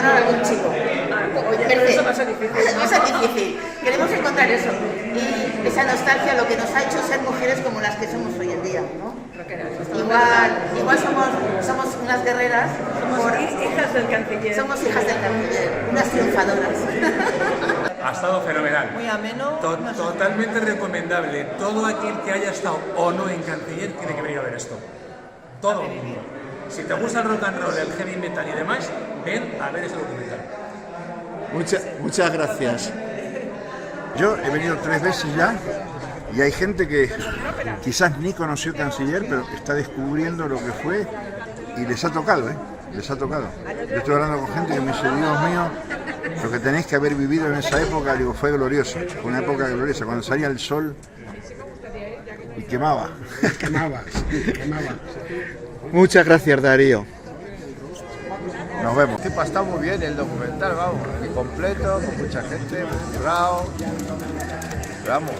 abandonar a algún chico. Oye, eso va a ser difícil. Va a ser difícil. Queremos encontrar eso. Y esa nostalgia, lo que nos ha hecho ser mujeres como las que somos hoy en día, ¿no? Igual somos unas guerreras. Hijas del canciller. Somos hijas del canciller, unas triunfadoras. Ha estado fenomenal. Muy ameno. Totalmente recomendable. Todo aquel que haya estado o no en Canciller tiene que venir a ver esto. Todo el mundo. Si te gusta el rock and roll, el heavy metal y demás, ven a ver ese documental. Muchas gracias. Yo he venido 3 veces ya y hay gente que quizás ni conoció Canciller, pero está descubriendo lo que fue y les ha tocado, ¿eh? Les ha tocado. Yo estoy hablando con gente que me dice, Dios mío, lo que tenéis que haber vivido en esa época, digo, fue glorioso. Fue una época gloriosa, cuando salía el sol y quemaba. Quemaba. Muchas gracias, Darío. Nos vemos. Está muy bien el documental, vamos, muy completo, con mucha gente, muy currado. Vamos,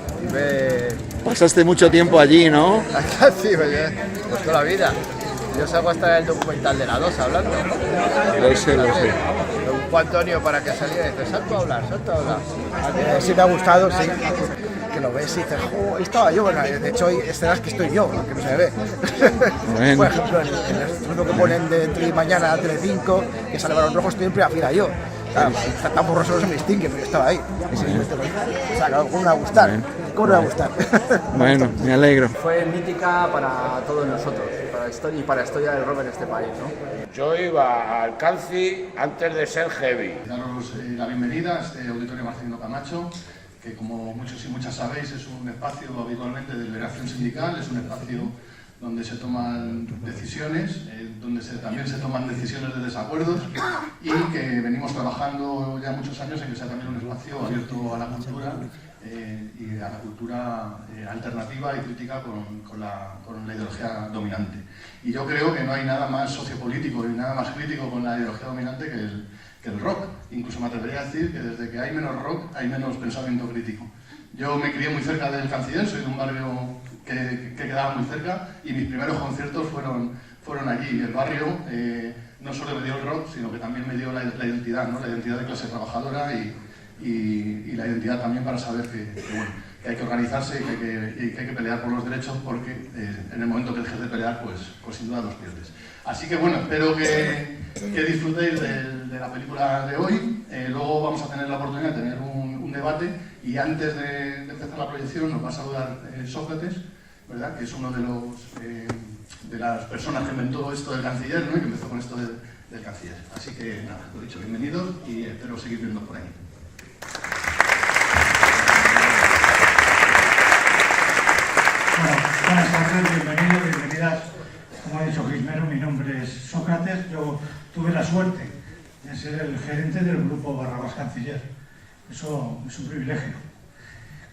Pasaste mucho tiempo allí, ¿no? sí, pues toda la vida. Yo salgo hasta el documental de la 2 hablando. Lo sé. Un Antonio para que saliera y dice, salto a hablar. Sí me ha gustado, sí. Que lo ves y dices, ahí estaba yo. Bueno, de hecho hay escenas que estoy yo, que no se me ve. Bueno. Por ejemplo, en el estudio que ponen de entre mañana a Telecinco, que sale Balón Rojo, estoy en primera fila yo. Claro, tan borroso no se me distingue, pero yo estaba ahí. O sea, claro, ¿cómo me va a gustar? ¿Cómo me va a gustar? Bueno, me alegro. Fue mítica para todos nosotros y para la historia del rock en este país, ¿no? Yo iba al Canci antes de ser heavy. Daros la bienvenida a este auditorio Marcelino Camacho, que como muchos y muchas sabéis es un espacio habitualmente de liberación sindical, es un espacio donde se toman decisiones, donde también se toman decisiones de desacuerdos y que venimos trabajando ya muchos años en que sea también un espacio abierto a la cultura y a la cultura alternativa y crítica con la ideología dominante. Y yo creo que no hay nada más sociopolítico y nada más crítico con la ideología dominante que el rock. Incluso me atrevería a decir que desde que hay menos rock hay menos pensamiento crítico. Yo me crié muy cerca del Canciller, soy de un barrio que quedaba muy cerca y mis primeros conciertos fueron allí. El barrio no solo me dio el rock, sino que también me dio la identidad, ¿no? La identidad de clase trabajadora y la identidad también para saber que hay que organizarse y que hay que pelear por los derechos, porque en el momento que dejes de pelear, pues sin duda los pierdes. Así que bueno, espero que disfrutéis de la película de hoy. Luego vamos a tener la oportunidad de tener un debate y antes de empezar la proyección nos va a saludar Sócrates, ¿verdad? Que es uno de las personas que inventó esto del Canciller, ¿no? Y que empezó con esto del Canciller. Así que nada, lo dicho, bienvenidos y espero seguir viendo por ahí. Buenas tardes, bienvenidos, bienvenidas. Como ha dicho Gismero, mi nombre es Sócrates. Yo tuve la suerte de ser el gerente del grupo Barrabás Canciller. Eso es un privilegio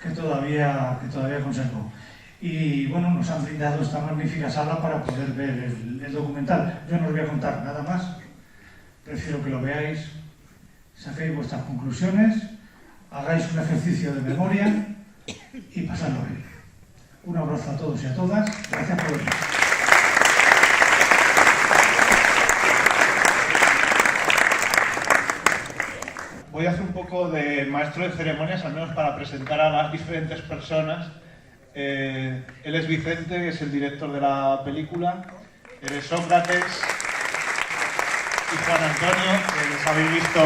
que todavía conservo. Y bueno, nos han brindado esta magnífica sala para poder ver el documental. Yo no os voy a contar nada más. Prefiero que lo veáis, saquéis vuestras conclusiones, hagáis un ejercicio de memoria y pasadlo bien. Un abrazo a todos y a todas. Gracias por venir. Voy a hacer un poco de maestro de ceremonias, al menos para presentar a las diferentes personas. Él es Vicente, que es el director de la película. Él es Sócrates y Juan Antonio, que les habéis visto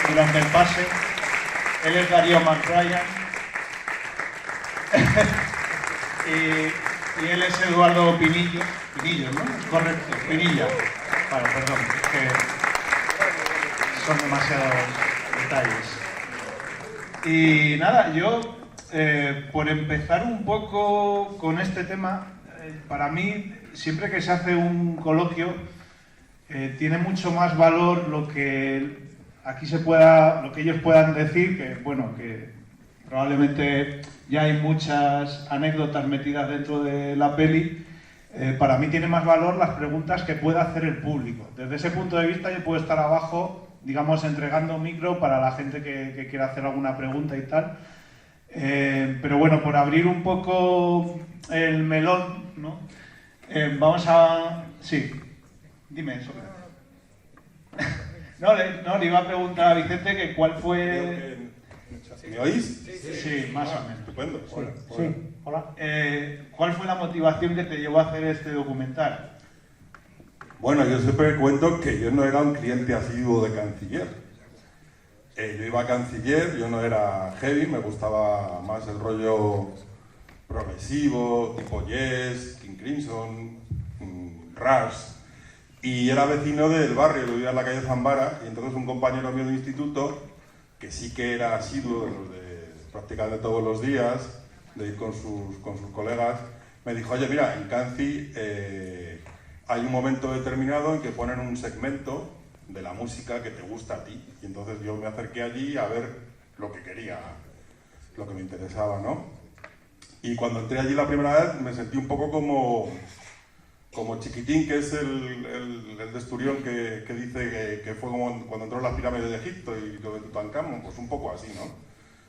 durante el pase. Él es Darío McBrien. y él es Eduardo Pinillo, ¿no? Correcto, Pinilla. Vale, perdón, es que son demasiados detalles. Y nada, yo, por empezar un poco con este tema, para mí, siempre que se hace un coloquio, tiene mucho más valor lo que lo que ellos puedan decir, que bueno, que probablemente ya hay muchas anécdotas metidas dentro de la peli. Para mí tiene más valor las preguntas que pueda hacer el público. Desde ese punto de vista yo puedo estar abajo, digamos, entregando un micro para la gente que quiera hacer alguna pregunta y tal. Pero bueno, por abrir un poco el melón, ¿no? Vamos a... Sí, dime eso. No, le iba a preguntar a Vicente que cuál fue... ¿Me oís? Sí, más o menos. Estupendo. Sí, hola. ¿Cuál fue la motivación que te llevó a hacer este documental? Bueno, yo siempre cuento que yo no era un cliente asiduo de Canciller. Yo iba a Canciller, yo no era heavy, me gustaba más el rollo progresivo, tipo Yes, King Crimson, Rush, y era vecino del barrio, yo vivía en la calle Zambara, y entonces un compañero mío de instituto, que sí que era asiduo de prácticamente todos los días, de ir con sus colegas, me dijo, oye, mira, en Canci hay un momento determinado en que ponen un segmento de la música que te gusta a ti, y entonces yo me acerqué allí a ver lo que quería, lo que me interesaba, ¿no? Y cuando entré allí la primera vez me sentí un poco como Chiquitín, que es el de Esturión que dice que fue como cuando entró en las pirámides de Egipto y lo de Tutankamón, pues un poco así, ¿no?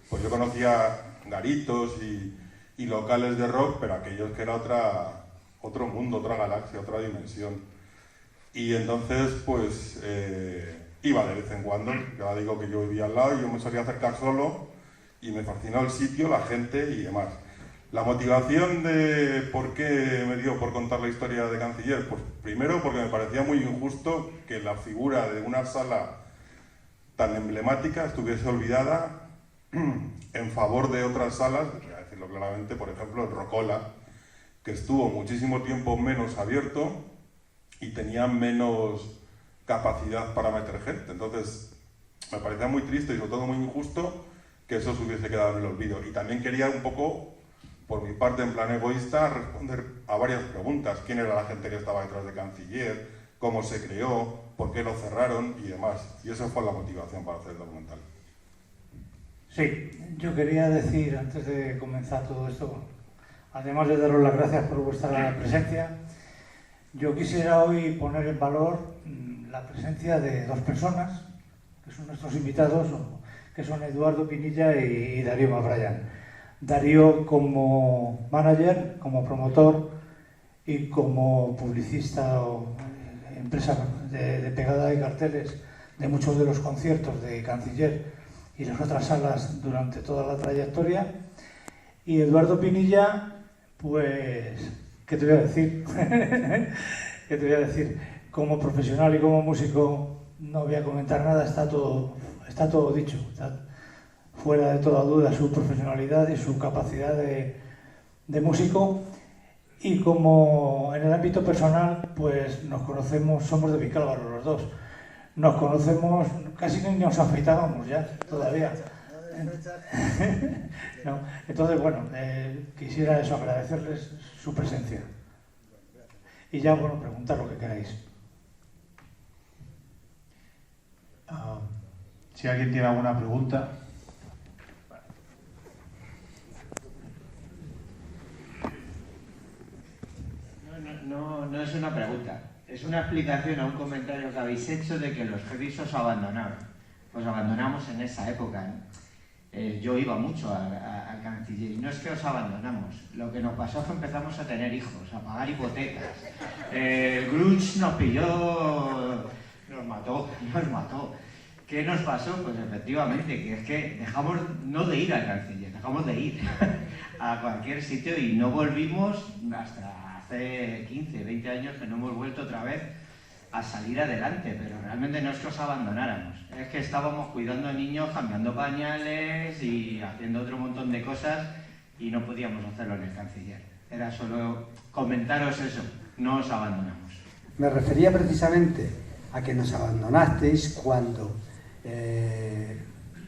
Pues yo conocía garitos y locales de rock, pero aquellos que era otro mundo, otra galaxia, otra dimensión. Y entonces, pues, iba de vez en cuando. Ya digo que yo vivía al lado y yo me solía acercar solo y me fascinó el sitio, la gente y demás. La motivación de por qué me dio por contar la historia de Canciller, pues primero porque me parecía muy injusto que la figura de una sala tan emblemática estuviese olvidada en favor de otras salas, voy a decirlo claramente, por ejemplo el Rocola, que estuvo muchísimo tiempo menos abierto y tenía menos capacidad para meter gente. Entonces me parecía muy triste y sobre todo muy injusto que eso se hubiese quedado en el olvido. Y también quería un poco, por mi parte, en plan egoísta, responder a varias preguntas. ¿Quién era la gente que estaba detrás de Canciller? ¿Cómo se creó? ¿Por qué lo cerraron? Y demás. Y esa fue la motivación para hacer el documental. Sí, yo quería decir, antes de comenzar todo esto, además de daros las gracias por vuestra presencia, yo quisiera hoy poner en valor la presencia de dos personas, que son nuestros invitados, que son Eduardo Pinilla y Darío Mabrayán. Darío como manager, como promotor y como publicista o empresa de pegada de carteles de muchos de los conciertos de Canciller y las otras salas durante toda la trayectoria. Y Eduardo Pinilla, pues, ¿qué te voy a decir? ¿Qué te voy a decir? Como profesional y como músico no voy a comentar nada, está todo dicho. Está fuera de toda duda su profesionalidad y su capacidad de músico. Y como en el ámbito personal, pues nos conocemos, somos de Vicálvaro los dos. Nos conocemos, casi ni nos afeitábamos ya, todavía. No. Entonces, bueno, quisiera eso, agradecerles su presencia. Y ya, bueno, preguntar lo que queráis. Si alguien tiene alguna pregunta. No es una pregunta, es una explicación a un comentario que habéis hecho de que los heavies os abandonaron. Os abandonamos en esa época, ¿no? Yo iba mucho al Canciller y no es que os abandonamos, lo que nos pasó fue que empezamos a tener hijos, a pagar hipotecas. El grunge nos pilló, nos mató. ¿Qué nos pasó? Pues efectivamente, que es que dejamos no de ir al Canciller, dejamos de ir a cualquier sitio y no volvimos hasta hace 15, 20 años que no hemos vuelto otra vez a salir adelante, pero realmente no es que os abandonáramos, es que estábamos cuidando a niños, cambiando pañales y haciendo otro montón de cosas y no podíamos hacerlo en el Canciller. Era solo comentaros eso, no os abandonamos. Me refería precisamente a que nos abandonasteis cuando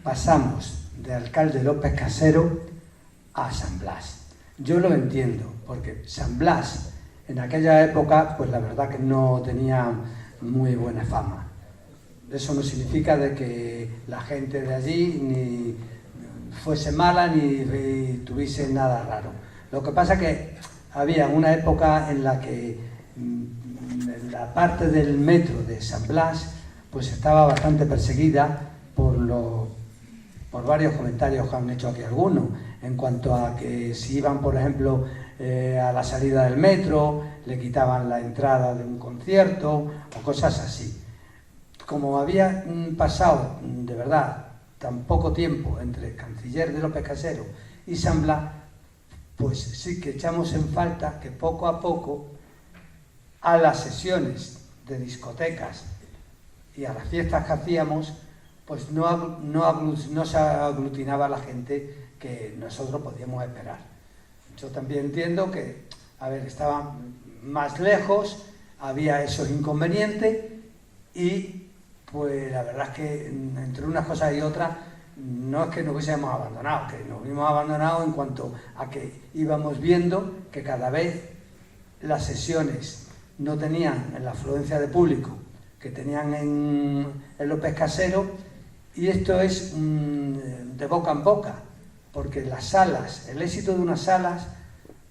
pasamos de alcalde López Casero a San Blas. Yo lo entiendo, porque San Blas en aquella época, pues la verdad que no tenía muy buena fama. Eso no significa de que la gente de allí ni fuese mala ni tuviese nada raro. Lo que pasa que había una época en la que la parte del metro de San Blas pues estaba bastante perseguida por varios comentarios que han hecho aquí algunos, en cuanto a que si iban, por ejemplo, a la salida del metro, le quitaban la entrada de un concierto o cosas así. como había pasado de verdad tan poco tiempo entre Canciller de López Casero y San Blas, pues sí que echamos en falta que poco a poco a las sesiones de discotecas y a las fiestas que hacíamos, pues no se aglutinaba la gente que nosotros podíamos esperar. Yo también entiendo que, a ver, estaban más lejos, había esos inconvenientes y pues la verdad es que entre unas cosas y otras no es que nos hubiésemos abandonado, que nos hubiésemos abandonado en cuanto a que íbamos viendo que cada vez las sesiones no tenían la afluencia de público que tenían en López Casero, y esto es de boca en boca, porque las salas, el éxito de unas salas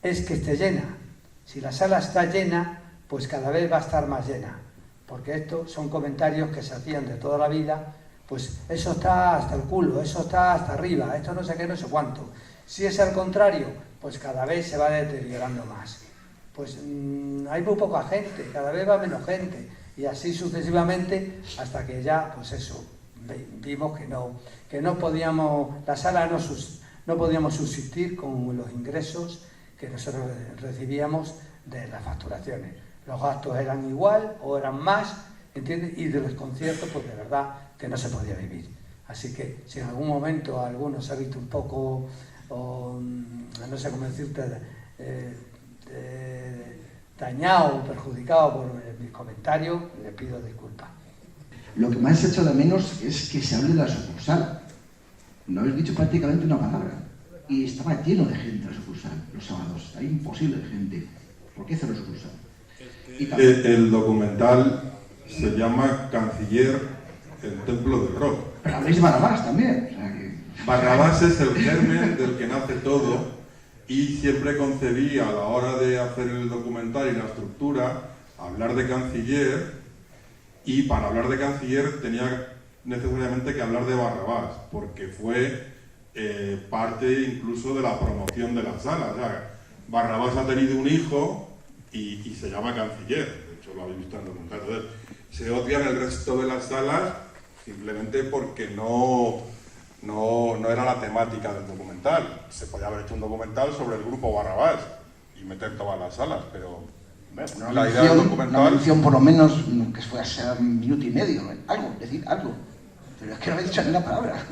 es que esté llena. Si la sala está llena, pues cada vez va a estar más llena, porque estos son comentarios que se hacían de toda la vida, pues eso está hasta el culo, eso está hasta arriba, esto no sé qué, no sé cuánto. Si es al contrario, pues cada vez se va deteriorando más. Pues hay muy poca gente, cada vez va menos gente, y así sucesivamente hasta que ya, pues eso, vimos que no podíamos, la sala no podíamos subsistir con los ingresos que nosotros recibíamos de las facturaciones. Los gastos eran igual o eran más, ¿entiendes? Y de los conciertos, pues de verdad que no se podía vivir. Así que si en algún momento alguno se ha visto un poco, no sé cómo decirte, dañado o perjudicado por mis comentarios, le pido disculpas. Lo que más he hecho de menos es que se hable de la sucursal. No habéis dicho prácticamente una palabra. Y estaba lleno de gente la sucursal los sábados. Era imposible de gente. ¿Por qué cerró la sucursal? El documental se llama Canciller, el templo del rock. Pero habléis de Barrabás también. O sea que... Barrabás es el germen del que nace todo, y siempre concebí a la hora de hacer el documental y la estructura hablar de Canciller, y para hablar de Canciller tenía necesariamente que hablar de Barrabás, porque fue parte incluso de la promoción de la sala. O sea, Barrabás ha tenido un hijo y se llama Canciller, de hecho lo habéis visto en el documental. Entonces, se odian el resto de las salas simplemente porque no era la temática del documental. Se podía haber hecho un documental sobre el grupo Barrabás y meter todas las salas, pero la idea del documental... Una mención por lo menos que fue a ser un minuto y medio, ¿no? Algo, decir algo. Pero es que no he dicho ni una palabra.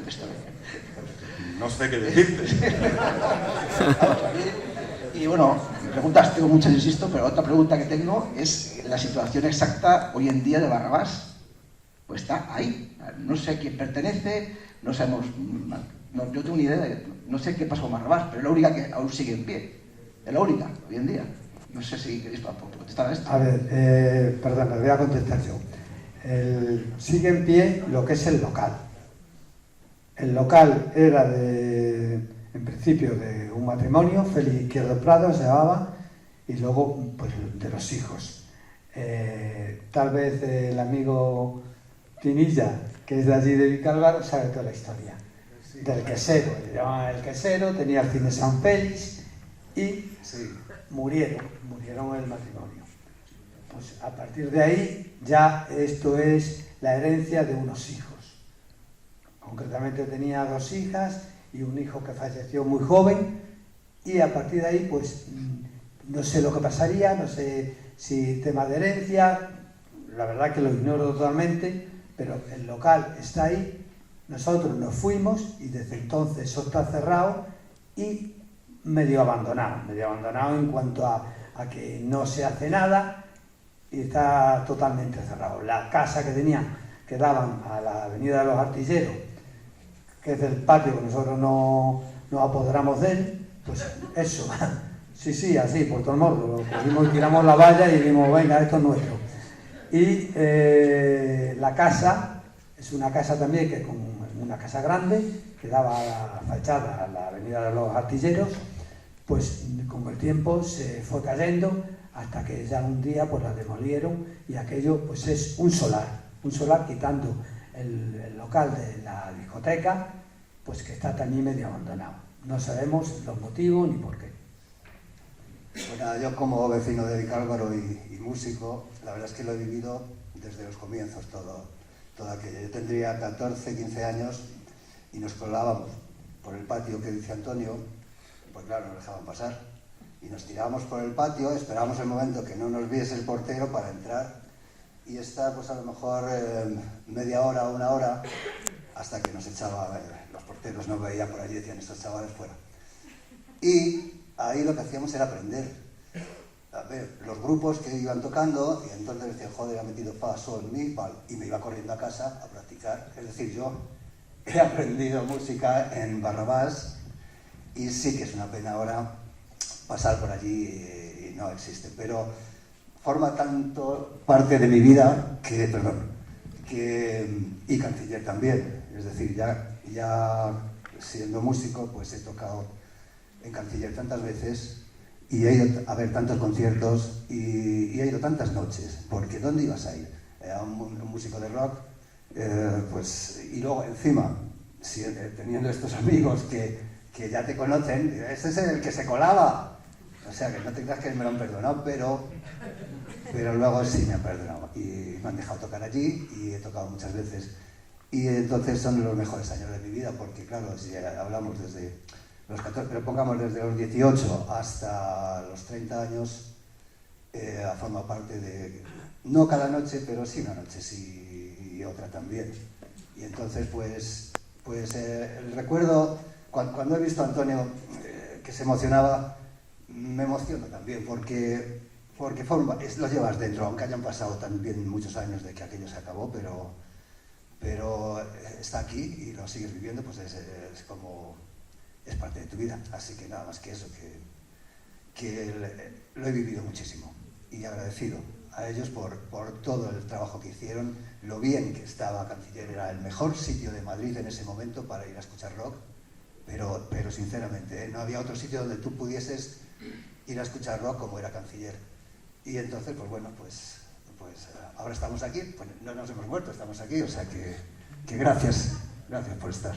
No sé qué decirte. Y bueno, preguntas tengo muchas, insisto, pero otra pregunta que tengo es la situación exacta hoy en día de Barrabás. Pues está ahí. No sé a quién pertenece, no sabemos... No, yo tengo una idea no sé qué pasó con Barrabás, pero es la única que aún sigue en pie. Es la única, hoy en día. No sé si queréis contestar a esto. A ver, perdón, les voy a contestar yo. Sigue en pie lo que es el local. El local era en principio de un matrimonio, Félix Izquierdo Prado se llamaba, y luego pues de los hijos. Tal vez el amigo Tinilla, que es de allí de Vicálvaro, sabe toda la historia. Del quesero, le llamaban el quesero, tenía el cine San Félix y murieron el matrimonio. Pues a partir de ahí ya esto es la herencia de unos hijos. Concretamente tenía 2 hijas y un hijo que falleció muy joven, y a partir de ahí pues no sé lo que pasaría, no sé si tema de herencia, la verdad que lo ignoro totalmente, pero el local está ahí, nosotros nos fuimos y desde entonces eso está cerrado y medio abandonado en cuanto a que no se hace nada y está totalmente cerrado. La casa que tenían, que daban a la avenida de los Artilleros, que es del patio que nosotros no apoderamos de él, pues eso, sí, así, por todo el morro, lo cogimos y tiramos la valla y dijimos, venga, esto es nuestro. Y la casa es una casa también que es como una casa grande, que daba a la fachada a la avenida de los Artilleros, pues con el tiempo se fue cayendo hasta que ya un día pues la demolieron, y aquello pues es un solar quitando el local de la discoteca, pues que está también medio abandonado. No sabemos los motivos ni por qué. Bueno, yo como vecino de Vicálvaro y músico, la verdad es que lo he vivido desde los comienzos todo toda aquella. Yo tendría 14, 15 años y nos colábamos por el patio que dice Antonio, pues claro, nos dejaban pasar. Y nos tirábamos por el patio, esperábamos el momento que no nos viese el portero para entrar y estar pues a lo mejor media hora o una hora hasta que nos echaba, los porteros nos veían por allí y decían estos chavales fuera. Y ahí lo que hacíamos era aprender a ver los grupos que iban tocando y entonces decía, joder, ha metido fa, sol, mi, pal, y me iba corriendo a casa a practicar. Es decir, yo he aprendido música en Barrabás y sí que es una pena ahora pasar por allí y no existe, pero forma tanto parte de mi vida y Canciller también. Es decir, ya siendo músico, pues he tocado en Canciller tantas veces y he ido a ver tantos conciertos y he ido tantas noches, porque ¿dónde ibas a ir? A un músico de rock, pues, y luego encima, teniendo estos amigos que ya te conocen, ese es el que se colaba. O sea, que no te creas que me lo han perdonado, pero luego sí me han perdonado y me han dejado tocar allí y he tocado muchas veces. Y entonces son los mejores años de mi vida, porque claro, si hablamos desde los 14, pero pongamos desde los 18 hasta los 30 años, ha formado parte de, no cada noche, pero sí una noche sí y otra también. Y entonces pues el recuerdo, cuando he visto a Antonio que se emocionaba, me emociono también, porque lo llevas dentro, aunque hayan pasado también muchos años de que aquello se acabó, pero está aquí y lo sigues viviendo, pues es parte de tu vida. Así que nada más que eso, que lo he vivido muchísimo y agradecido a ellos por todo el trabajo que hicieron, lo bien que estaba Canciller, era el mejor sitio de Madrid en ese momento para ir a escuchar rock, pero sinceramente, no había otro sitio donde tú pudieses ir a escuchar rock como era Canciller. Y entonces, pues bueno, pues ahora estamos aquí, pues no nos hemos muerto, estamos aquí, o sea que gracias por estar.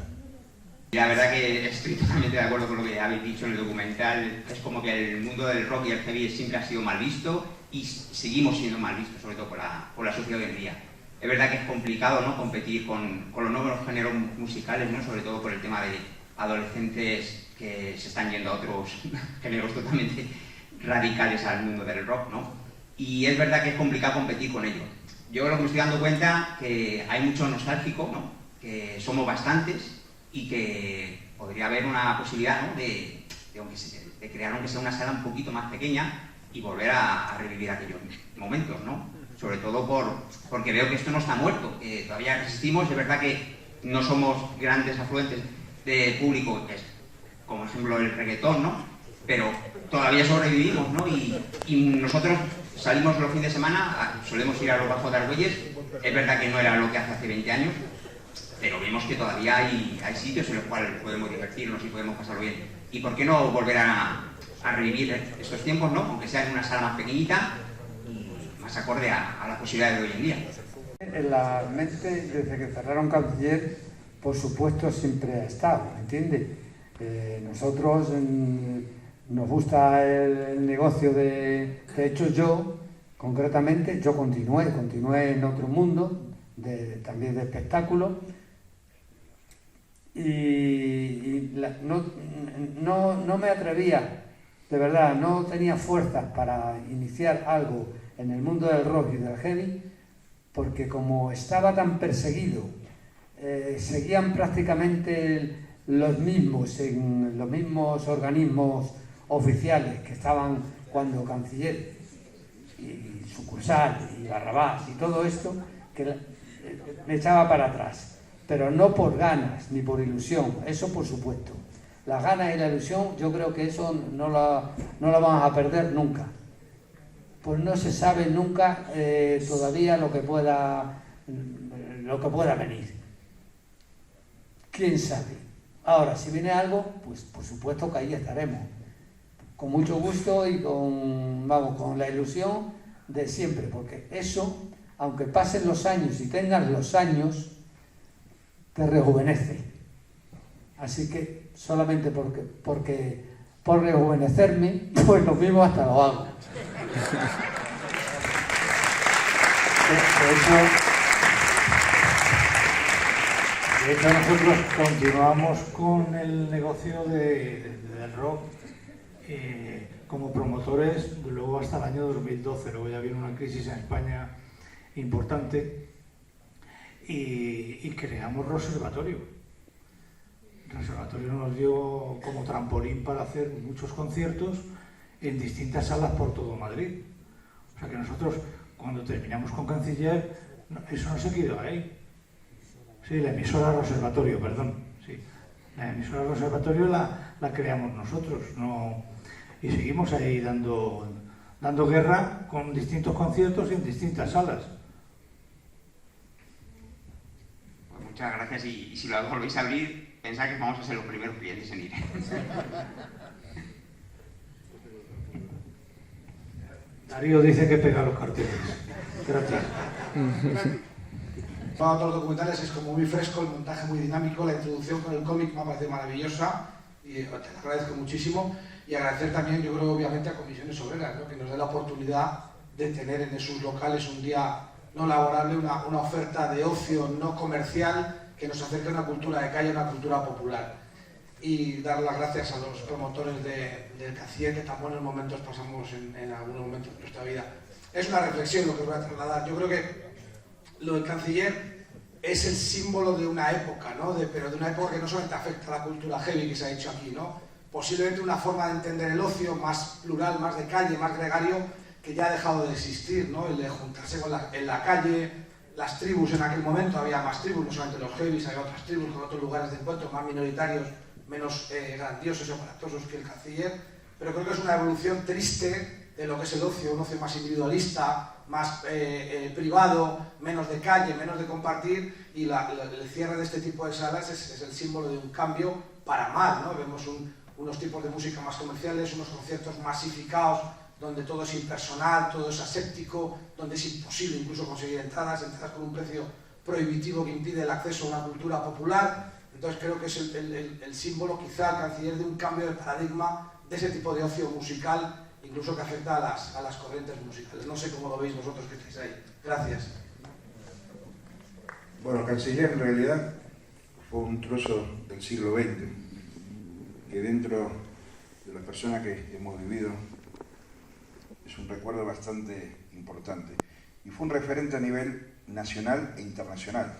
La verdad que estoy totalmente de acuerdo con lo que habéis dicho en el documental. Es como que el mundo del rock y el heavy siempre ha sido mal visto y seguimos siendo mal vistos, sobre todo por la sociedad de hoy en día. Es verdad que es complicado, ¿no?, competir con los nuevos géneros musicales, ¿no?, sobre todo por el tema de adolescentes que se están yendo a otros géneros totalmente radicales al mundo del rock, ¿no? Y es verdad que es complicado competir con ellos. Yo creo que me estoy dando cuenta que hay mucho nostálgico, ¿no?, que somos bastantes y que podría haber una posibilidad, ¿no?, de crear, aunque sea una sala un poquito más pequeña y volver a revivir aquellos momentos, ¿no? Sobre todo porque veo que esto no está muerto, que todavía resistimos. Es verdad que no somos grandes afluentes de público, como ejemplo el reggaetón, ¿no?, pero todavía sobrevivimos, ¿no? Y nosotros salimos los fines de semana, solemos ir a los Bajos de Argüelles. Es verdad que no era lo que hace 20 años, pero vemos que todavía hay sitios en los cuales podemos divertirnos y podemos pasarlo bien. ¿Y por qué no volver a revivir estos tiempos, ¿no?, aunque sea en una sala más pequeñita y más acorde a las posibilidades de hoy en día? En la mente, desde que cerraron Canciller, por supuesto siempre ha estado, ¿entiendes? Nosotros nos gusta el negocio de hecho yo, concretamente, yo continué en otro mundo, también de espectáculo, no me atrevía, de verdad, no tenía fuerzas para iniciar algo en el mundo del rock y del heavy, porque como estaba tan perseguido, seguían prácticamente los mismos en los mismos organismos oficiales que estaban cuando Canciller y Sucursal y Barrabás y todo esto, que me echaba para atrás, pero no por ganas ni por ilusión, eso por supuesto. Las ganas y la ilusión, yo creo que eso no la vamos a perder nunca, pues no se sabe nunca todavía lo que pueda venir. ¿Quién sabe? Ahora, si viene algo, pues por supuesto que ahí estaremos, con mucho gusto y con la ilusión de siempre, porque eso, aunque pasen los años y tengas los años, te rejuvenece. Así que solamente por rejuvenecerme, pues lo mismo hasta lo hago. De hecho, De hecho, nosotros continuamos con el negocio del rock como promotores luego hasta el año 2012. Luego ya vino una crisis en España importante y creamos Roservatorio. Roservatorio nos dio como trampolín para hacer muchos conciertos en distintas salas por todo Madrid. O sea que nosotros, cuando terminamos con Canciller, eso no se quedó ahí. Sí, la emisora Roservatorio, perdón. Sí. La emisora Roservatorio la creamos nosotros, ¿no? Y seguimos ahí dando guerra con distintos conciertos y en distintas salas. Pues muchas gracias y si lo volvéis a abrir, pensad que vamos a ser los primeros clientes en ir. Darío dice que pega los carteles. Gracias. Para todos los documentales es como muy fresco, el montaje muy dinámico, la introducción con el cómic me parece maravillosa y te lo agradezco muchísimo. Y agradecer también, yo creo, obviamente, a Comisiones Obreras, ¿no? Que nos dé la oportunidad de tener en sus locales un día no laborable, una oferta de ocio no comercial que nos acerque a una cultura de calle, a una cultura popular. Y dar las gracias a los promotores del Canciller, que tan buenos momentos pasamos en algunos momentos de nuestra vida. Es una reflexión lo que voy a trasladar. Yo creo que lo del Canciller es el símbolo de una época, ¿no? Pero de una época que no solamente afecta a la cultura heavy que se ha dicho aquí, ¿no? Posiblemente una forma de entender el ocio más plural, más de calle, más gregario, que ya ha dejado de existir, ¿no? El de juntarse en la calle, las tribus en aquel momento, había más tribus, no solamente los heavies, había otras tribus con otros lugares de encuentro más minoritarios, menos grandiosos y aparatosos que el Canciller, pero creo que es una evolución triste de lo que es el ocio, un ocio más individualista, más privado, menos de calle, menos de compartir, y el cierre de este tipo de salas es el símbolo de un cambio para mal, ¿no? Vemos unos tipos de música más comerciales, unos conciertos masificados, donde todo es impersonal, todo es aséptico, donde es imposible incluso conseguir entradas con un precio prohibitivo que impide el acceso a una cultura popular. Entonces creo que es el símbolo, quizá, el Canciller, de un cambio de paradigma de ese tipo de ocio musical, incluso que afecta a las corrientes musicales. No sé cómo lo veis vosotros que estáis ahí. Gracias. Bueno, Canciller en realidad fue un trozo del siglo XX, que dentro de las personas que hemos vivido es un recuerdo bastante importante. Y fue un referente a nivel nacional e internacional.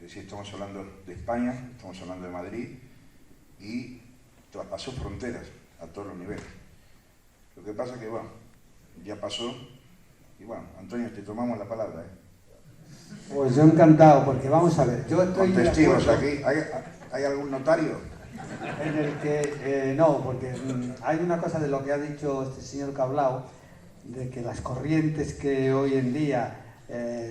Es decir, estamos hablando de España, estamos hablando de Madrid, y traspasó fronteras a todos los niveles. Lo que pasa es que, bueno, ya pasó, y bueno, Antonio, te tomamos la palabra, Pues yo encantado, porque vamos a ver, yo estoy... Con testigos aquí, ¿hay algún notario? En el que, no, porque hay una cosa de lo que ha dicho este señor que ha hablado, de que las corrientes que hoy en día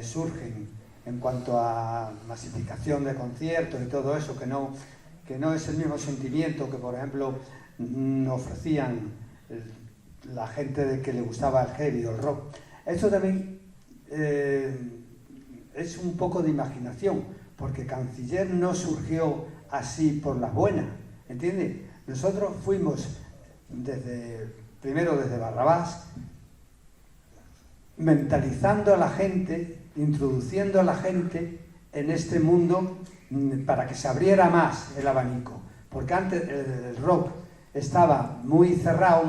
surgen en cuanto a masificación de conciertos y todo eso, que no es el mismo sentimiento que, por ejemplo, ofrecían la gente de que le gustaba el heavy o el rock. Eso también es un poco de imaginación, porque Canciller no surgió así por las buenas, ¿entiendes? Nosotros fuimos primero desde Barrabás, mentalizando a la gente, introduciendo a la gente en este mundo para que se abriera más el abanico, porque antes el rock estaba muy cerrado,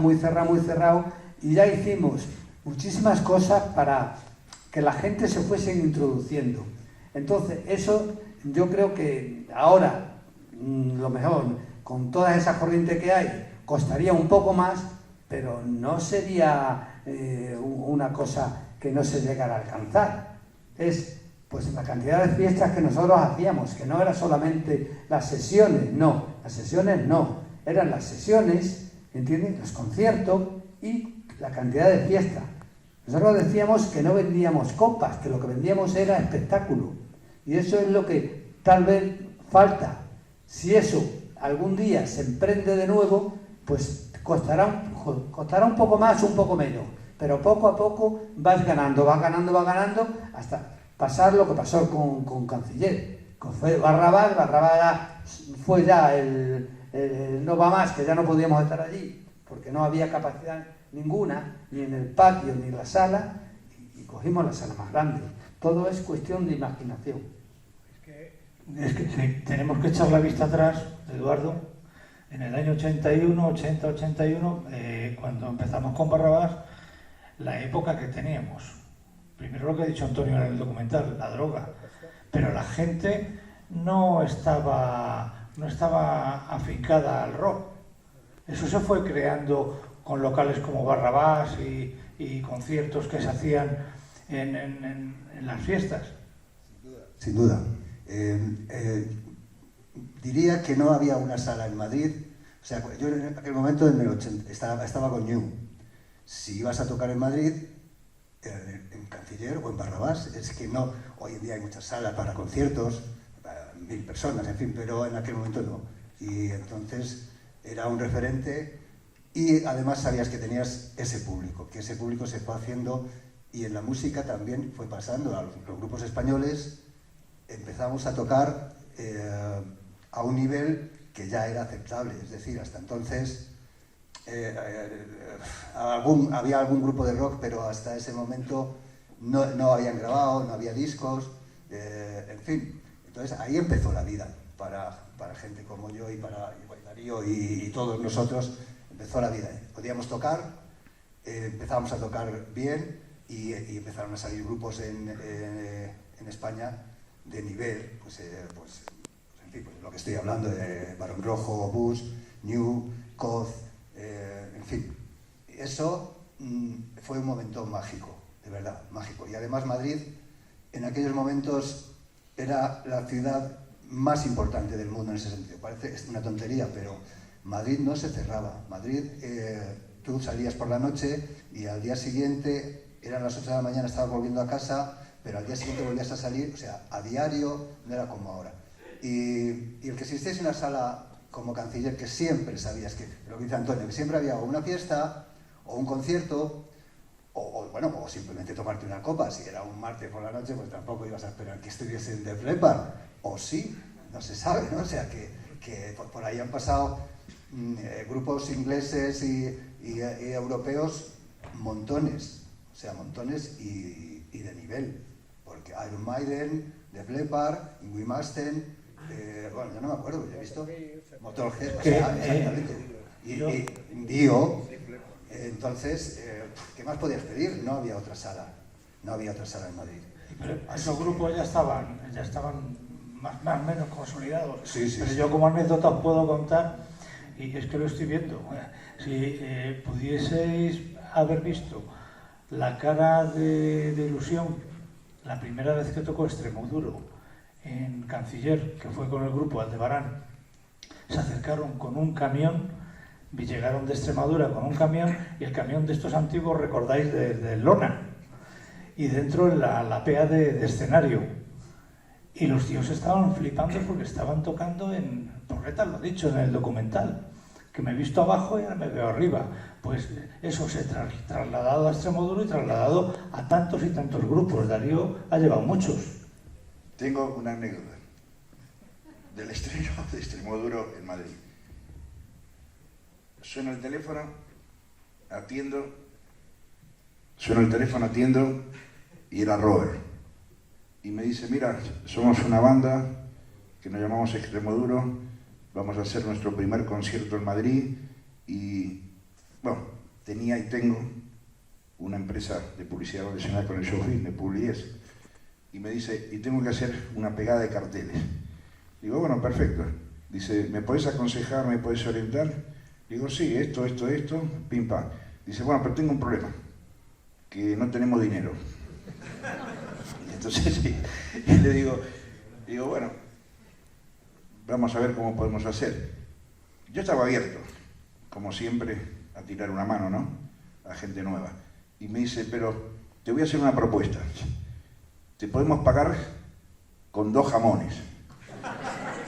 y ya hicimos muchísimas cosas para que la gente se fuese introduciendo. Entonces eso yo creo que ahora lo mejor, con todas esas corrientes que hay, costaría un poco más, pero no sería una cosa que no se llegara a alcanzar. Es pues la cantidad de fiestas que nosotros hacíamos, que no era solamente las sesiones, eran las sesiones, ¿entiendes? Los conciertos y la cantidad de fiestas. Nosotros decíamos que no vendíamos copas, que lo que vendíamos era espectáculo. Y eso es lo que tal vez falta. Si eso algún día se emprende de nuevo, pues costará un poco más, un poco menos. Pero poco a poco vas ganando, hasta pasar lo que pasó con Canciller. Que fue Barrabás fue ya el no va más, que ya no podíamos estar allí, porque no había capacidad ninguna, ni en el patio, ni en la sala, y cogimos la sala más grande. Todo es cuestión de imaginación. Es que Es que tenemos que echar la vista atrás, Eduardo, en el año 81, cuando empezamos con Barrabás, la época que teníamos. Primero lo que ha dicho Antonio en el documental, la droga, pero la gente no estaba afincada al rock. Eso se fue creando con locales como Barrabás y conciertos que se hacían en las fiestas. Sin duda. Diría que no había una sala en Madrid. O sea, yo en aquel momento estaba con New. Si ibas a tocar en Madrid, en Canciller o en Barrabás, es que no. Hoy en día hay muchas salas para conciertos, para 1000 personas, en fin, pero en aquel momento no. Y entonces era un referente y además sabías que tenías ese público, que ese público se fue haciendo, y en la música también fue pasando a los grupos españoles. Empezamos a tocar a un nivel que ya era aceptable, es decir, hasta entonces había algún grupo de rock, pero hasta ese momento no habían grabado, no había discos, en fin. Entonces ahí empezó la vida para gente como yo y para Darío y todos nosotros. Empezó la vida. Podíamos tocar, empezábamos a tocar bien y empezaron a salir grupos en España de nivel, en fin, pues lo que estoy hablando de Barón Rojo, Bush, New, Coz, en fin. Eso fue un momento mágico, de verdad, mágico. Y además Madrid, en aquellos momentos, era la ciudad más importante del mundo en ese sentido. Parece una tontería, pero Madrid no se cerraba. Madrid, tú salías por la noche y al día siguiente, eran las 8 de la mañana, estabas volviendo a casa, pero al día siguiente volvías a salir, o sea, a diario, no era como ahora. Y el que existiese una sala como Canciller, que siempre sabías que, lo que dice Antonio, que siempre había o una fiesta, o un concierto, o simplemente tomarte una copa. Si era un martes por la noche, pues tampoco ibas a esperar que estuviese en Def Leppard, o sí, no se sabe, ¿no? O sea, que por ahí han pasado grupos ingleses y europeos montones, o sea, montones y de nivel, porque Iron Maiden, Def Leppard, Ingrid Masten, bueno, yo no me acuerdo, yo he visto Motorhead, o sea, exactamente, y Dio. Entonces, ¿qué más podías pedir? No había otra sala en Madrid. Pero esos grupos ya estaban más o menos consolidados. Sí, pero sí. yo como anécdota os puedo contar, y es que lo estoy viendo, si pudieseis haber visto la cara de ilusión la primera vez que tocó Extremoduro en Canciller, que fue con el grupo Aldebarán, se acercaron con un camión, llegaron de Extremadura con un camión, y el camión de estos antiguos, recordáis, de lona, y dentro la pea de escenario. Y los tíos estaban flipando porque estaban tocando en Torreta, lo he dicho en el documental, que me he visto abajo y ahora me veo arriba. Pues eso se ha trasladado a Extremoduro y trasladado a tantos y tantos grupos. Darío ha llevado muchos. Tengo una anécdota del estreno de Extremoduro en Madrid. Suena el teléfono, atiendo, y era Robert. Y me dice, mira, somos una banda que nos llamamos Extremoduro, vamos a hacer nuestro primer concierto en Madrid y, bueno, tenía y tengo una empresa de publicidad relacionada con el show business, Publies, y me dice, y tengo que hacer una pegada de carteles. Digo, bueno, perfecto. Dice, ¿me podés aconsejar, me podés orientar? Digo, sí, esto, pim pam. Dice, bueno, pero tengo un problema, que no tenemos dinero. Y entonces y le digo, bueno, vamos a ver cómo podemos hacer. Yo estaba abierto, como siempre, a tirar una mano, ¿no? A gente nueva. Y me dice, pero te voy a hacer una propuesta. Te podemos pagar con 2 jamones.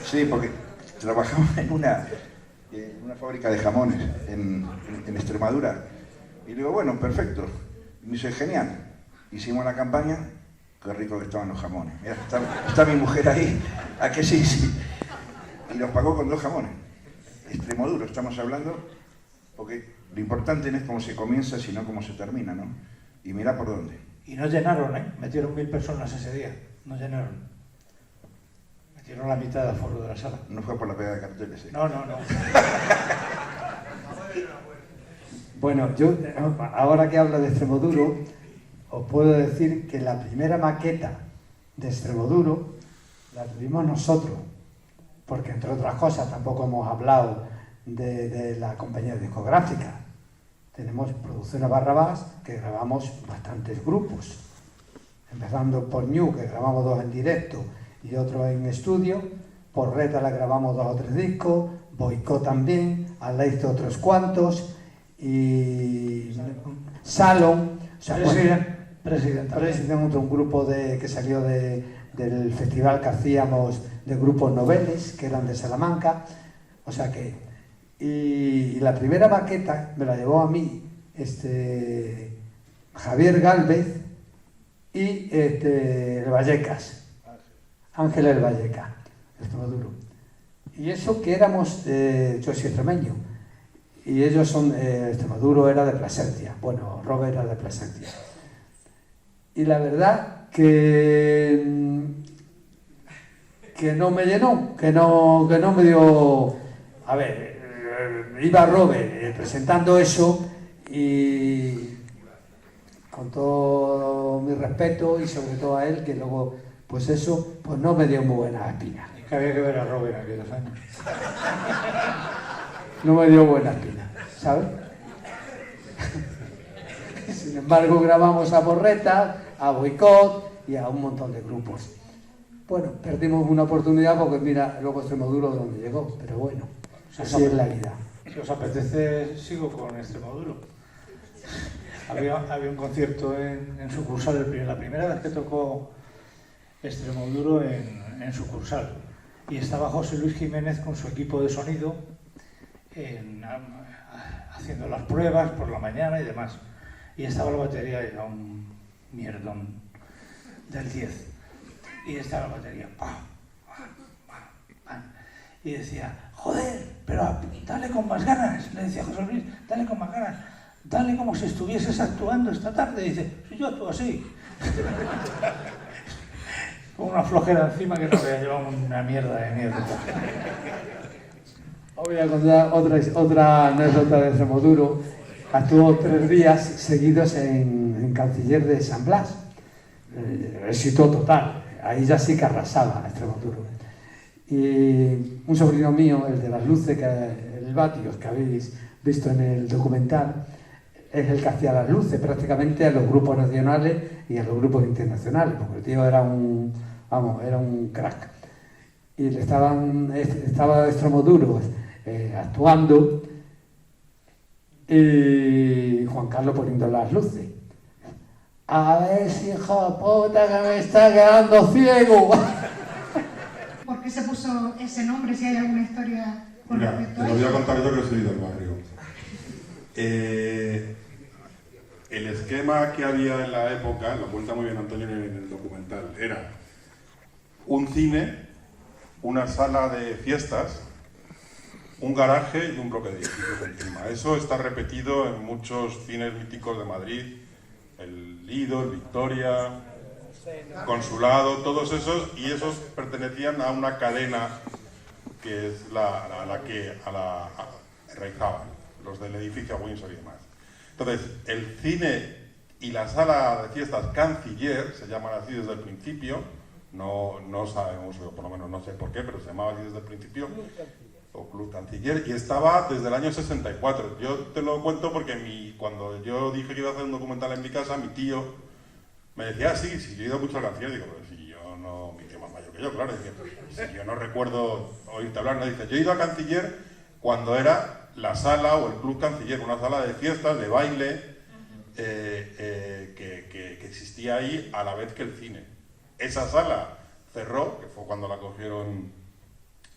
Sí, porque trabajamos en una fábrica de jamones en Extremadura. Y le digo, bueno, perfecto. Y me dice, genial. Hicimos la campaña, qué rico que estaban los jamones. Mirá, está mi mujer ahí, ¿a qué sí? Y nos pagó con 2 jamones. Extremoduro, estamos hablando, porque lo importante no es cómo se comienza, sino cómo se termina, ¿no? Y mirá por dónde. Y no llenaron, ¿eh? Metieron 1000 personas ese día, no llenaron. Llenó la mitad del aforo de la sala. No fue por la pega de carteles, ¿eh? No. Bueno, yo ahora que hablo de Extremoduro, os puedo decir que la primera maqueta de Extremoduro la tuvimos nosotros, porque entre otras cosas tampoco hemos hablado de la compañía discográfica. Tenemos Producciones Barrabás, que grabamos bastantes grupos, empezando por Ñu, que grabamos 2 en directo y otro en estudio. Por Reta la grabamos 2 o 3 discos, Boicot también, Alaiste otros cuantos, y Salon, o sea, President, un grupo que salió del festival que hacíamos de grupos noveles, que eran de Salamanca, o sea que, y la primera maqueta me la llevó a mí Javier Gálvez y el Vallecas, Ángel el Vallecas, Extremoduro. Y eso que éramos, yo soy extremeño, y ellos son, Extremoduro era de Plasencia, bueno, Robert era de Plasencia. Y la verdad que no me llenó, que no me dio... A ver, iba Robert presentando eso y con todo mi respeto y sobre todo a él, que luego, pues eso, pues no me dio muy buena espina. Es que había que ver a Robert aquellos años. No me dio buena espina, ¿sabes? Sin embargo, grabamos a Borreta, a Boicot y a un montón de grupos. Bueno, perdimos una oportunidad porque mira, luego Extremoduro donde llegó, pero bueno, así es la vida. Si os apetece, sigo con Extremoduro. Había un concierto en Sucursal, la primera vez que tocó Extremoduro en Sucursal. Y estaba José Luis Jiménez con su equipo de sonido haciendo las pruebas por la mañana y demás. Y estaba la batería, era un mierdón del 10. Y estaba la batería, ¡pam! Y decía, joder, pero dale con más ganas. Le decía José Luis, dale con más ganas. Dale como si estuvieses actuando esta tarde. Y dice, si yo actúo así. Con una flojera encima que no había llevado una mierda de mierda. Os voy a contar otra anécdota de Extremoduro. Actuó 3 días seguidos en Canciller de San Blas. Éxito total. Ahí ya sí que arrasaba Extremoduro. Y un sobrino mío, el de las luces, el Batios, que habéis visto en el documental, es el que hacía las luces prácticamente a los grupos nacionales y a los grupos internacionales, porque el tío era un crack. Y estaba Extremoduro actuando y Juan Carlos poniendo las luces. A ver si hijo de puta que me está quedando ciego. ¿Por qué se puso ese nombre? Si hay alguna historia con Mira, respecto te a lo voy a eso. contar yo que soy del barrio. El esquema que había en la época, lo cuenta muy bien Antonio en el documental, era un cine, una sala de fiestas, un garaje y un bloque de edificios encima. Eso está repetido en muchos cines míticos de Madrid, el Lido, el Victoria, Consulado, todos esos, y esos pertenecían a una cadena que es a la Reichshaben, los del edificio Windsor y demás. Entonces, el cine y la sala de fiestas Canciller, se llaman así desde el principio, no sabemos, o por lo menos no sé por qué, pero se llamaba así desde el principio, o Club Canciller, y estaba desde el año 64. Yo te lo cuento porque cuando yo dije que iba a hacer un documental en mi casa, mi tío me decía, sí, yo he ido mucho a Canciller. Digo, pero si yo no, mi tío más mayor que yo, claro, dice, si yo no recuerdo oírte hablar, no, dice, yo he ido a Canciller cuando era la sala o el Club Canciller, una sala de fiestas, de baile, que existía ahí a la vez que el cine. Esa sala cerró, que fue cuando la cogieron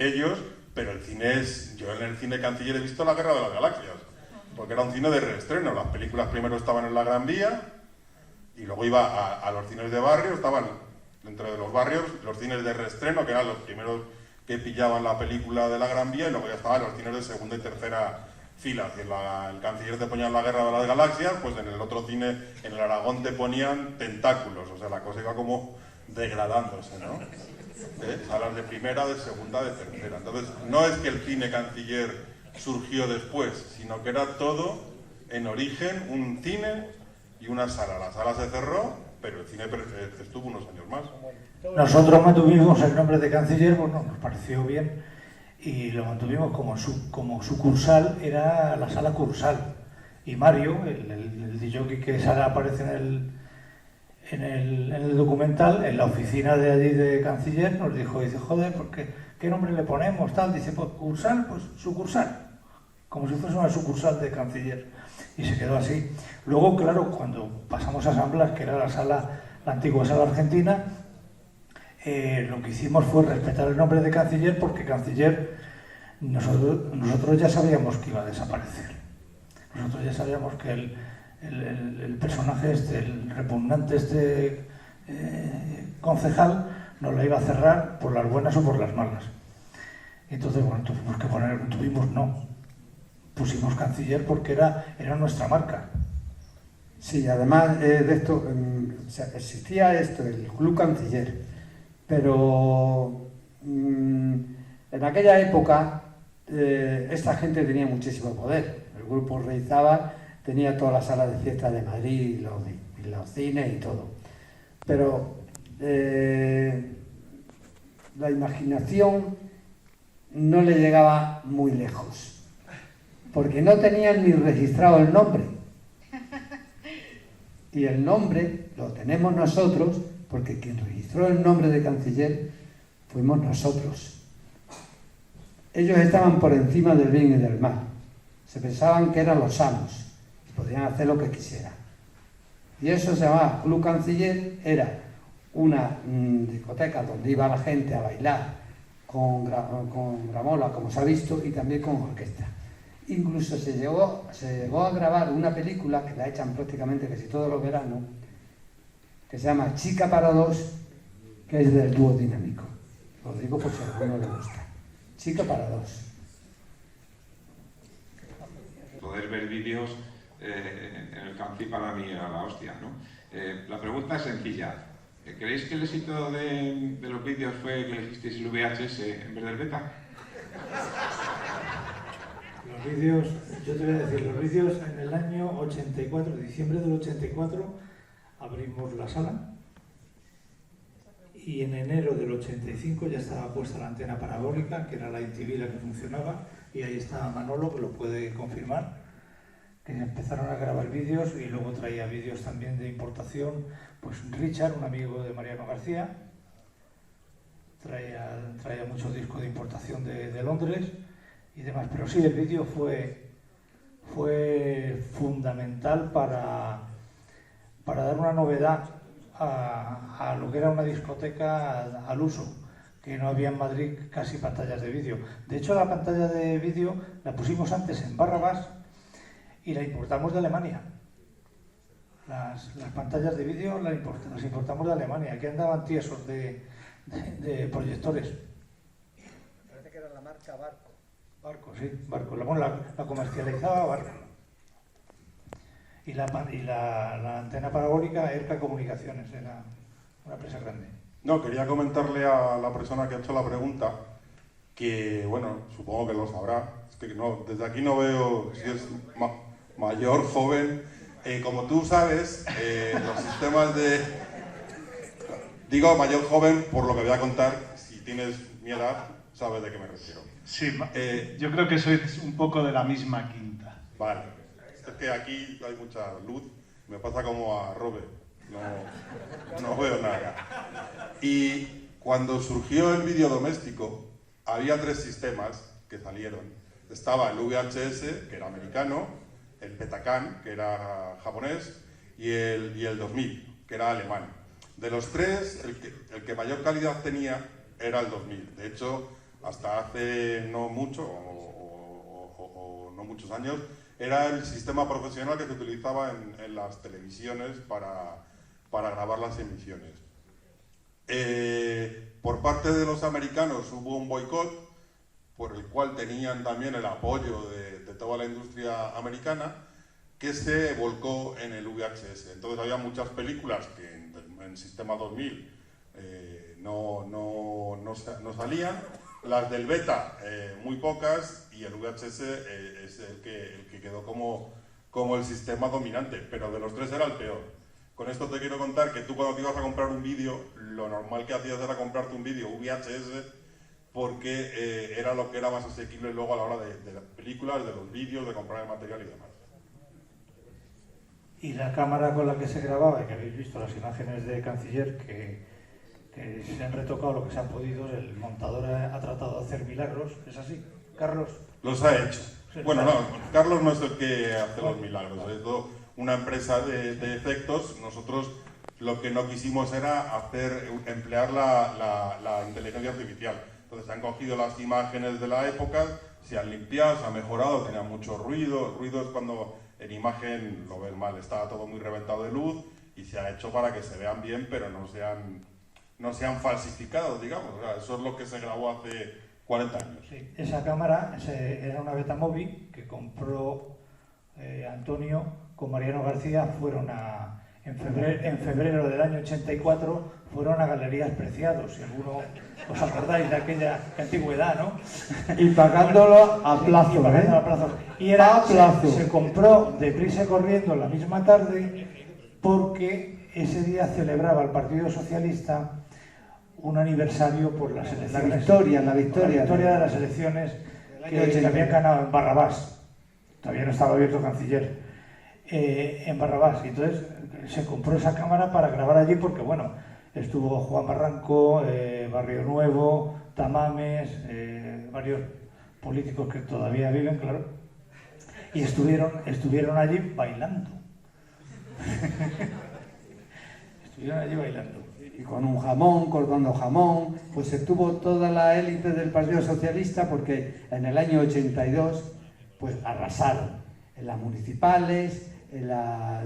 ellos, pero el cine yo en el cine Canciller he visto La Guerra de las Galaxias, porque era un cine de reestreno. Las películas primero estaban en la Gran Vía y luego iba a los cines de barrio, estaban dentro de los barrios los cines de reestreno, que eran los primeros que pillaban la película de la Gran Vía, y luego ya estaban los cines de segunda y tercera fila. Si en el Canciller te ponían La Guerra de las Galaxias, pues en el otro cine, en el Aragón, te ponían Tentáculos. O sea, la cosa iba como degradándose, ¿no? salas de primera, de segunda, de tercera. Entonces, no es que el cine canciller surgió después, sino que era todo, en origen, un cine y una sala. La sala se cerró, pero el cine estuvo unos años más. Nosotros mantuvimos el nombre de canciller, bueno, nos pareció bien, y lo mantuvimos como sucursal, era la sala Cursal. Y Mario, el DJ que aparece en el documental, en la oficina de allí de canciller, nos dijo, dice, joder, ¿qué nombre le ponemos? Tal, dice, pues Cursal, pues sucursal, como si fuese una sucursal de canciller. Y se quedó así. Luego, claro, cuando pasamos a San Blas, que era la antigua sala argentina, lo que hicimos fue respetar el nombre de canciller, porque canciller, nosotros ya sabíamos que iba a desaparecer. Nosotros ya sabíamos que el personaje el repugnante concejal, nos la iba a cerrar por las buenas o por las malas. Entonces, bueno, pusimos canciller porque era nuestra marca. Sí, además de esto, existía el Club Canciller, pero en aquella época esta gente tenía muchísimo poder. El grupo Reizábal tenía todas las salas de fiesta de Madrid y los cines y todo. Pero la imaginación no le llegaba muy lejos, porque no tenían ni registrado el nombre. Y el nombre lo tenemos nosotros, porque quien registró el nombre de canciller fuimos nosotros. Ellos estaban por encima del bien y del mal. Se pensaban que eran los amos y podían hacer lo que quisieran. Y eso se llamaba Club Canciller, era una discoteca donde iba la gente a bailar con gramola, como se ha visto, y también con orquesta. Incluso se llegó a grabar una película que la echan prácticamente casi todos los veranos, que se llama Chica para dos, que es del dúo dinámico. Lo digo por si a alguno le gusta. Chica para dos. Poder ver vídeos en el Canci para mí era la hostia, ¿no? La pregunta es sencilla. ¿Creéis que el éxito de los vídeos fue que hicisteis el VHS en vez del beta? Los vídeos, yo te voy a decir, los vídeos en el año 84, diciembre del 84, abrimos la sala y en enero del 85 ya estaba puesta la antena parabólica, que era la ITV la que funcionaba, y ahí está Manolo, que lo puede confirmar, que empezaron a grabar vídeos y luego traía vídeos también de importación, pues Richard, un amigo de Mariano García, traía muchos discos de importación de Londres y demás, pero sí, el vídeo fue fundamental para dar una novedad a lo que era una discoteca al uso, que no había en Madrid casi pantallas de vídeo. De hecho, la pantalla de vídeo la pusimos antes en Barrabás y la importamos de Alemania. Las pantallas de vídeo las importamos de Alemania. Aquí andaban tiesos de proyectores. Parece que era la marca Barco. Barco, sí, Barco. La comercializaba Barco. Y la antena parabólica, ERCA Comunicaciones, era una empresa grande. No, quería comentarle a la persona que ha hecho la pregunta que, bueno, supongo que lo sabrá. Es que no, desde aquí no veo si es mayor, joven. Como tú sabes, los sistemas de... Digo mayor, joven, por lo que voy a contar. Si tienes mi edad, sabes de qué me refiero. Sí, yo creo que sois un poco de la misma quinta. Vale. Es que aquí hay mucha luz. Me pasa como a Robert. No veo nada. Y cuando surgió el vídeo doméstico, había 3 sistemas que salieron. Estaba el VHS, que era americano, el Betacam, que era japonés, y el 2000, que era alemán. De los 3, el que mayor calidad tenía era el 2000. De hecho, hasta hace no mucho, o no muchos años, era el sistema profesional que se utilizaba en las televisiones para grabar las emisiones. Por parte de los americanos hubo un boicot, por el cual tenían también el apoyo de toda la industria americana, que se volcó en el VHS. Entonces había muchas películas que en sistema 2000 no salían. Las del beta, muy pocas, y el VHS es el que quedó como el sistema dominante, pero de los tres era el peor. Con esto te quiero contar que tú cuando te ibas a comprar un vídeo, lo normal que hacías era comprarte un vídeo VHS, porque era lo que era más asequible luego a la hora de las películas, de los vídeos, de comprar el material y demás. Y la cámara con la que se grababa, y que habéis visto las imágenes de Canciller, que se han retocado lo que se ha podido, el montador ha tratado de hacer milagros, ¿es así, Carlos? Los ha hecho. Bueno, no, Carlos no es el que hace los milagros, es todo una empresa de efectos. Nosotros lo que no quisimos era emplear la inteligencia artificial. Entonces han cogido las imágenes de la época, se han limpiado, se ha mejorado, tenía mucho ruido. El ruido es cuando en imagen lo ves mal, estaba todo muy reventado de luz y se ha hecho para que se vean bien, pero no sean falsificados, digamos. O sea, eso es lo que se grabó hace 40 años. Sí, esa cámara era una Betamavi que compró Antonio con Mariano García. Fueron en febrero del año 84, fueron a Galerías Preciados, si alguno os acordáis de aquella antigüedad, ¿no? Y pagándolo a plazo, y pagándolo a plazo. Y era, se compró deprisa y corriendo la misma tarde, porque ese día celebraba el Partido Socialista un aniversario por las elecciones. La victoria de las elecciones que habían ganado en Barrabás. Todavía no estaba abierto Canciller. En Barrabás. Y entonces se compró esa cámara para grabar allí porque, bueno, estuvo Juan Barranco, Barrio Nuevo, Tamames, varios políticos que todavía viven, claro, y estuvieron allí bailando. Estuvieron allí bailando. Y con un jamón, cortando jamón, pues estuvo toda la élite del Partido Socialista, porque en el año 82 pues arrasaron en las municipales, en las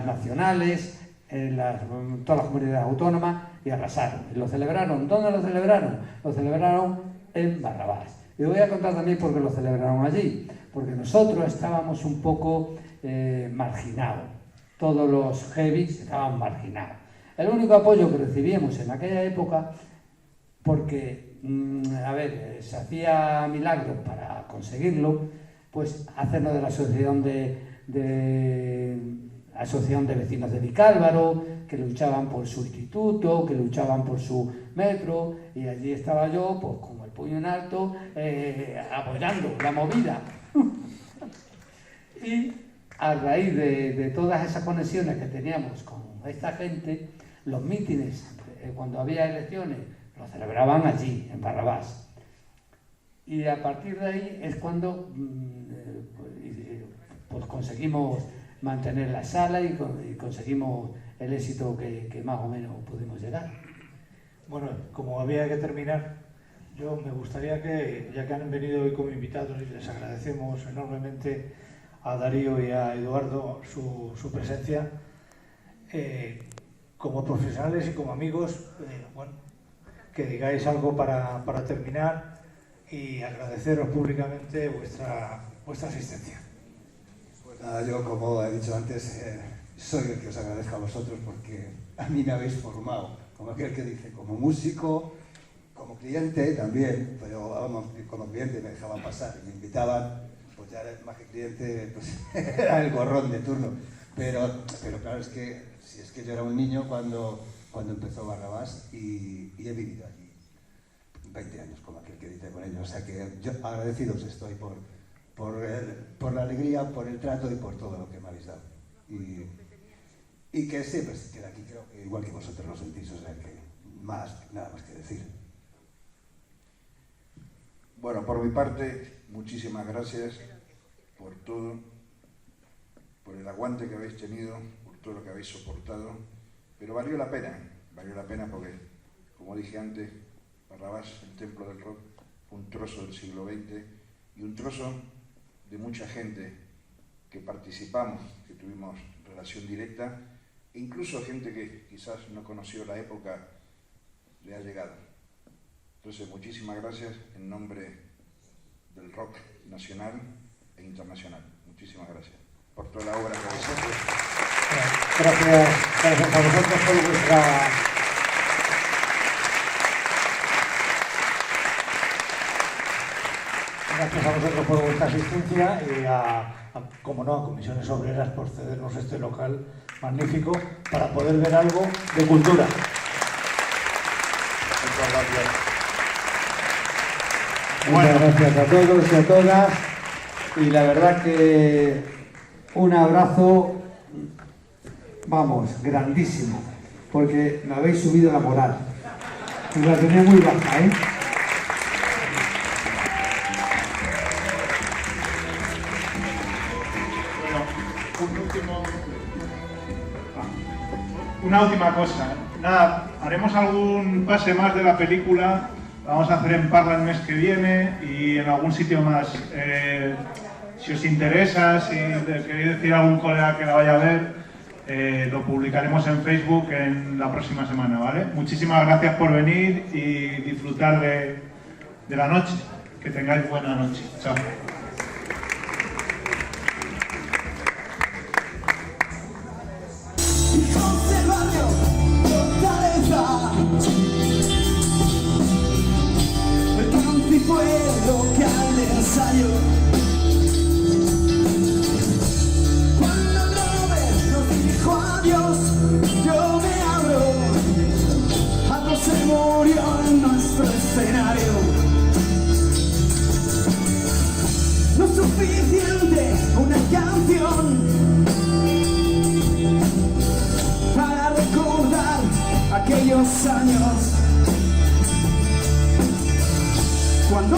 nacionales, en todas las comunidades autónomas, y arrasaron. Y lo celebraron. ¿Dónde lo celebraron? Lo celebraron en Barrabás. Y voy a contar también por qué lo celebraron allí. Porque nosotros estábamos un poco marginados. Todos los heavies estaban marginados. El único apoyo que recibíamos en aquella época, porque, se hacía milagros para conseguirlo, pues hacernos de la asociación de vecinos de Vicálvaro, que luchaban por su instituto, que luchaban por su metro, y allí estaba yo, pues como el puño en alto, apoyando la movida. Y a raíz de todas esas conexiones que teníamos con esta gente, los mítines, cuando había elecciones, los celebraban allí, en Barrabás. Y a partir de ahí es cuando pues conseguimos mantener la sala y conseguimos el éxito que más o menos pudimos llegar. Bueno, como había que terminar, yo me gustaría que, ya que han venido hoy como invitados y les agradecemos enormemente a Darío y a Eduardo su presencia, como profesionales y como amigos, que digáis algo para terminar y agradeceros públicamente vuestra asistencia. Pues nada, yo como he dicho antes, soy el que os agradezco a vosotros porque a mí me habéis formado, como aquel que dice, como músico, como cliente también, pero vamos, como cliente me dejaban pasar, me invitaban, pues ya más que cliente, pues era el gorrón de turno. Pero claro, si es que yo era un niño cuando empezó Barrabás y he vivido allí 20 años, como aquel que dice con ellos. O sea que yo agradecidos estoy por la alegría, por el trato y por todo lo que me habéis dado. Y que siempre se queda aquí, creo que igual que vosotros lo sentís, o sea que nada más que decir. Bueno, por mi parte, muchísimas gracias por todo, por el aguante que habéis tenido, por todo lo que habéis soportado, pero valió la pena porque, como dije antes, Barrabás, el templo del rock, fue un trozo del siglo XX y un trozo de mucha gente que participamos, que tuvimos relación directa, e incluso gente que quizás no conoció la época, le ha llegado. Entonces, muchísimas gracias en nombre del rock nacional e internacional. Muchísimas gracias por toda la obra que habéis hecho. Gracias a vosotros por vuestra Gracias a vosotros por vuestra asistencia y como no, a Comisiones Obreras por cedernos este local magnífico para poder ver algo de cultura. Muchas gracias. Muchas gracias a todos y a todas. Y la verdad que un abrazo, vamos, grandísimo, porque me habéis subido la moral. Y la tenía muy baja, ¿eh? Una última cosa. Nada, haremos algún pase más de la película. Vamos a hacer en Parla el mes que viene y en algún sitio más. Si os interesa, si queréis decir a algún colega que la vaya a ver, lo publicaremos en Facebook en la próxima semana, ¿vale? Muchísimas gracias por venir y disfrutar de la noche. Que tengáis buena noche. Chao. Hijos del barrio, fortaleza. El Canfi fue local de ensayo. Cuando Robert nos dijo adiós, yo me abro. Algo se murió en nuestro escenario. No es suficiente una canción para recordar aquellos años cuando